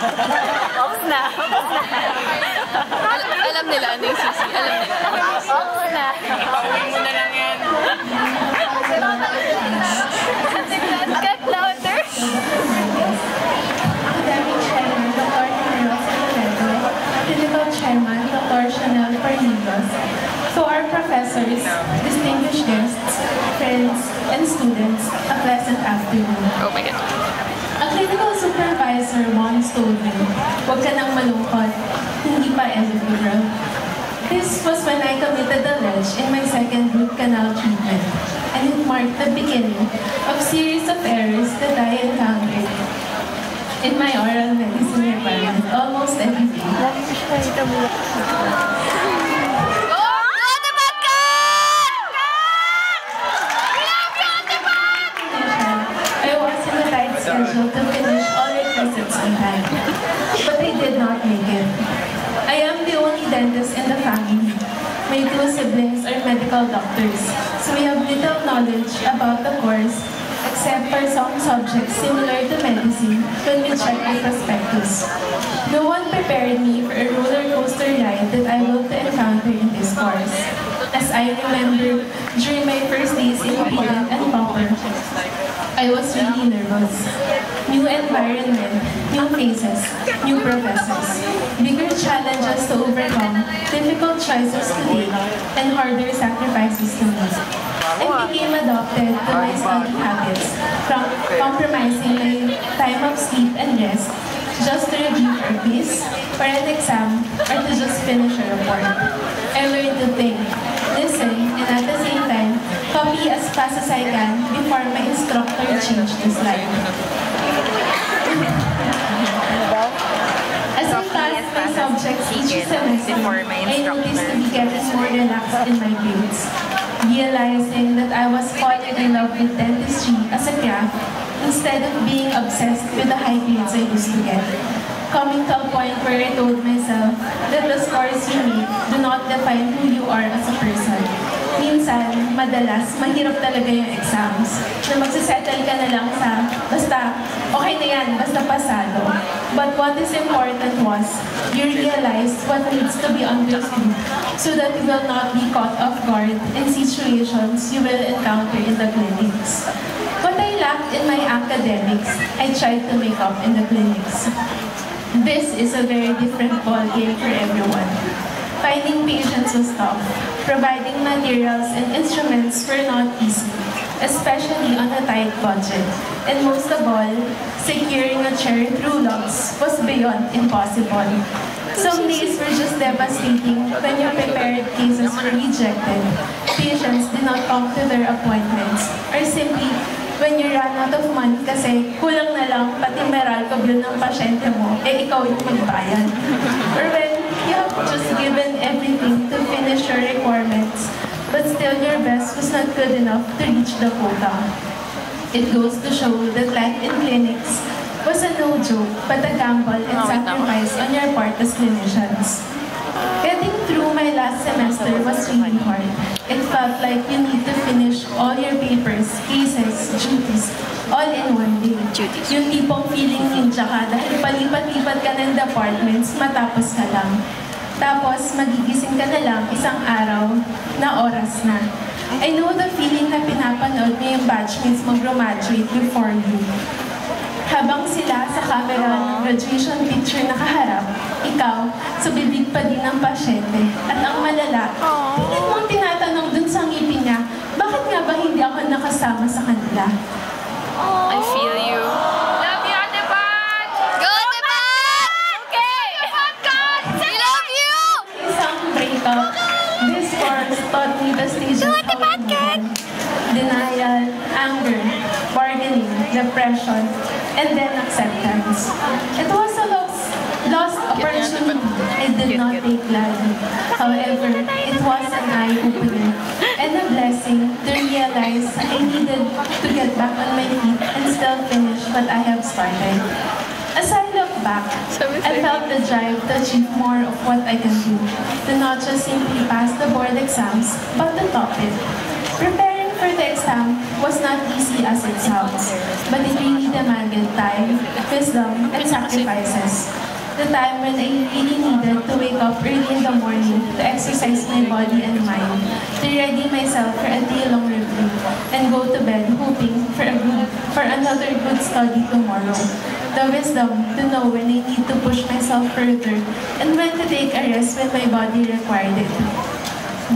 Ops na. Alam nila ano yung sisi. Alam nila. Ops na. Pauwi mo na lang yan. Get louder. Clinical Chairman, Dr. Chanel Pernidos, to our professors, distinguished guests, friends, and students, a pleasant afternoon. Oh my God. A clinical supervisor once told me, "Huwag ka nang malungkot, hindi pa end of the world." This was when I committed a ledge in my second root canal treatment, and it marked the beginning of a series of errors that I encountered in my oral medicine requirement almost every day. I was in a tight schedule to finish all requisites on time, but I did not make it. I am the only dentist in the family. My two siblings are medical doctors, so we have little knowledge about the course except for some subjects similar to medicine when we check the prospectus. No one prepared me for a roller coaster ride that I will encounter in this course. As I remember, during my first days in Pilat and Popper, I was really nervous. New environment, new faces, new professors, bigger challenges to overcome, difficult choices to make, and harder sacrifices to make. I became adopted to my study habits, from compromising my time of sleep and rest just to review for a quiz or an exam or to just finish a report. I learned to think, listen, and at the same time, copy as fast as I can before my instructor changed the slide. As I passed my subjects each semester, I noticed to be getting more relaxed in my grades, realizing that I was falling in love with dentistry as a craft instead of being obsessed with the high grades I used to get. Coming to a point where I told myself that the scores you make do not define who you are as a person. Minsan, madalas, mahirap talaga yung exams. Na magsisettle ka na lang sa, basta, okay na yan, basta pasado. But what is important was, you realize what needs to be understood so that you will not be caught off guard in situations you will encounter in the clinics. What I lacked in my academics, I tried to make up in the clinics. This is a very different ballgame for everyone. Finding patients was tough. Providing materials and instruments were not easy, especially on a tight budget. And most of all, securing a chair through logs was beyond impossible. Some days were just devastating when your prepared cases were rejected, patients did not come to their appointments, or simply when you run out of money kasi kulang na lang pati Meralco bill ng pasyente mo, eh ikaw yung magbayad. Or when you have just given everything to finish your requirements, but still your best was not good enough to reach the quota. It goes to show that life in clinics was a no joke, but a gamble and sacrifice on your part as clinicians. Getting through my last semester was really hard. It felt like you need to finish all your papers, cases, duties, all in one day. Yung tipong feeling ninja ka dahil palipat-lipat ka ng departments, matapos ka lang. Tapos, magigising ka na lang isang araw na oras na. I know the feeling na pinapanood niyo yung batchmates mag-graduate before you. Habang sila sa camera ng graduation picture nakaharap, ikaw, sa bibig pa din ng pasyente. At ang malala, pilit mong tinatanong dun sa ngipin niya, bakit nga ba hindi ako nakasama sa kanila? I feel you. Love you, Ate Pat! Go, Ate Pat! Okay! PatCat's! We love you! Isang breakup, this course taught me the stages of denial, anger, bargaining, depression, and then acceptance. It was a lost opportunity I did not take gladly. However, it was an eye-opener and a blessing to realize I needed to get back on my feet and still finish what I have started. As I look back, I felt the drive to achieve more of what I can do, to not just simply pass the board exams, but to top it. Preparing for the the exam was not easy as it sounds, but it really demanded time, wisdom, and sacrifices. The time when I really needed to wake up early in the morning to exercise my body and mind, to ready myself for a day-long review, and go to bed hoping for another good study tomorrow. The wisdom to know when I need to push myself further and when to take a rest when my body required it.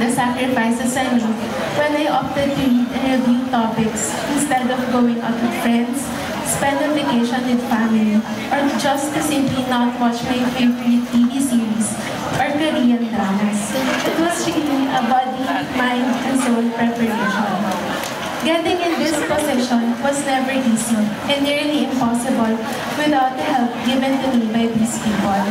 The sacrifices I made when I opted to read and review topics instead of going out with friends, spend a vacation with family, or just to simply not watch my favorite TV series or Korean dramas. It was really a body, mind, and soul preparation. Getting in this position was never easy and nearly impossible without the help given to me by these people.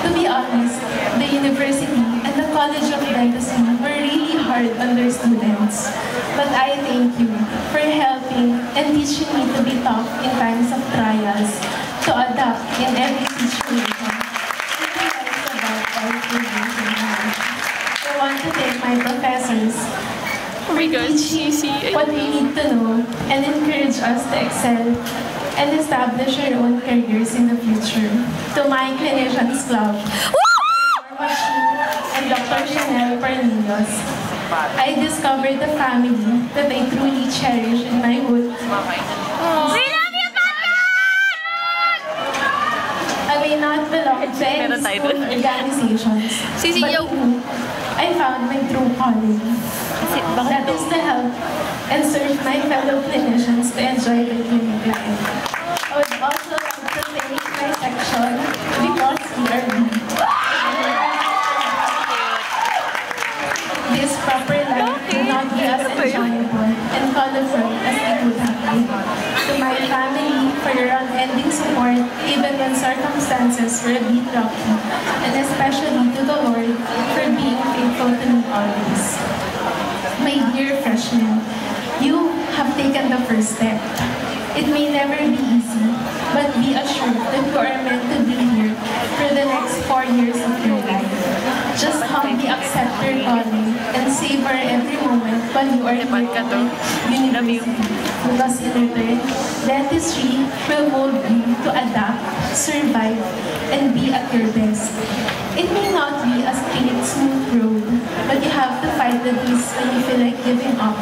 To be honest, the university and the College of Dentistry were really hard on their students. But I thank you for helping and teaching me to be tough in times of trials, to adapt in every situation, and to rise above all feelings in life. I want to thank my professors Oh my God, cheesy. what we need to know and encourage us to excel and establish our own careers in the future. To my clinicians club, and Dr. Chanel Cornelius, I discovered the family that I truly cherish in my hood. We love you, PatCat's! I may not belong to any school organizations, Sisi, but yo. in you, I found my true calling. That is to help and serve my fellow clinicians to enjoy the clinic life. I would also like to thank my section because we are me. This proper life will not be as enjoyable and colorful as it would have been. To my family for your unending support even when circumstances were a bit rocky, and especially to the Lord for being faithful to me always. My dear freshmen, you have taken the first step. It may never be easy, but be assured that you are meant to be here for the next 4 years of your life. Just humbly accept your calling and savor every moment while you are here at university. Because in return, dentistry will mold you to adapt, survive, and be at your best. It may not be a straight, smooth road, but you have to fight the days when you feel like giving up.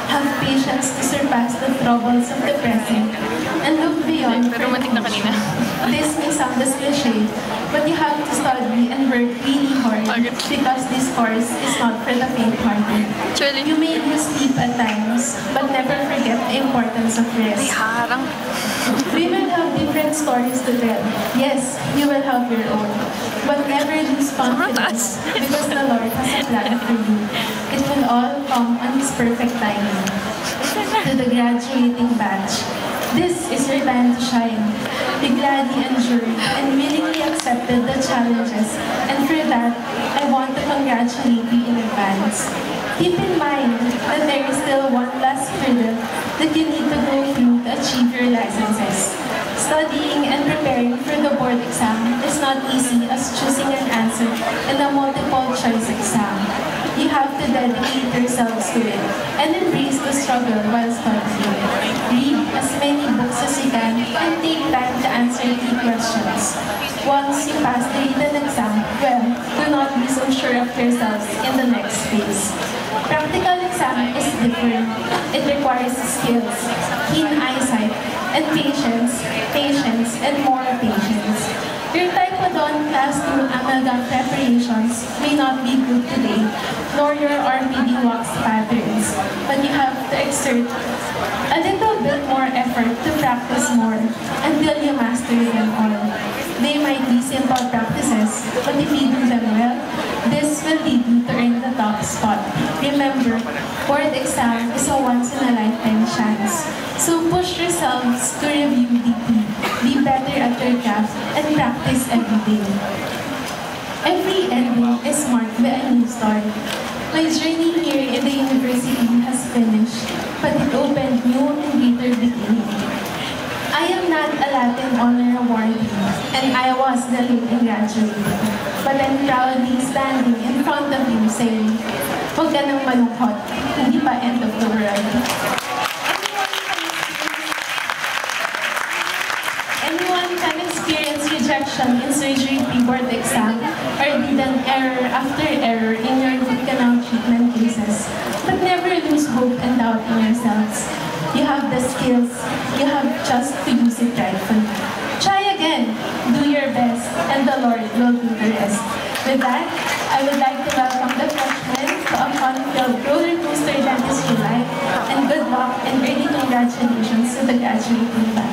Have patience to surpass the troubles of the present, and look beyond for the future. This may sound as cliche, but you have to study and work really hard because this course is not for the faint-hearted. You may lose sleep at times, but never forget the importance of rest. We will have different stories to tell. Yes, you will have your own. But never lose confidence because the Lord has a plan for you. It will all come on His perfect timing. To the graduating batch, this is your time to shine. You gladly endured and willingly accepted the challenges, and for that, I want to congratulate you in advance. Keep in mind that there is still one last hurdle that you need to go through to achieve your licenses. Studying and preparing for the board exam is not easy as choosing an answer in a multiple-choice exam. You have to dedicate yourselves to it and embrace the struggle while studying. Read as many books as you can and take time to answer key questions. Once you pass the written exam, well, do not be so sure of yourselves in the next phase. Practical exam is different. It requires skills, keen eyesight, and patience, and more patience. Your Taekwondo class 2 amalgam preparations may not be good today, nor your RPD wax patterns, but you have to exert a little bit more effort to practice more until you master them all. They might be simple practices, but if you do them well, this will lead you to earn the top spot. Remember, board exam is a once-in-a-lifetime chance. So push yourselves to review deeply, be better at your craft, and practice every day. Every ending is marked by a new start. My journey here in the university has finished, but it opened new and greater beginning. I am not a Latin honor awardee, and I was delayed in graduating, but I'm proudly standing in front of you saying, huwag ka nang malungkot. Hindi pa end of the world. Anyone can experience rejection in surgery pre-board exam or did an error after error in your root canal treatment cases. But never lose hope and doubt in yourselves. You have the skills. You have just to use it rightfully. Try again. Do your best, and the Lord will do the rest. With that, I would like to welcome the freshmen to a fun-filled roller coaster dentistry life, and good luck and early congratulations to the graduating batch.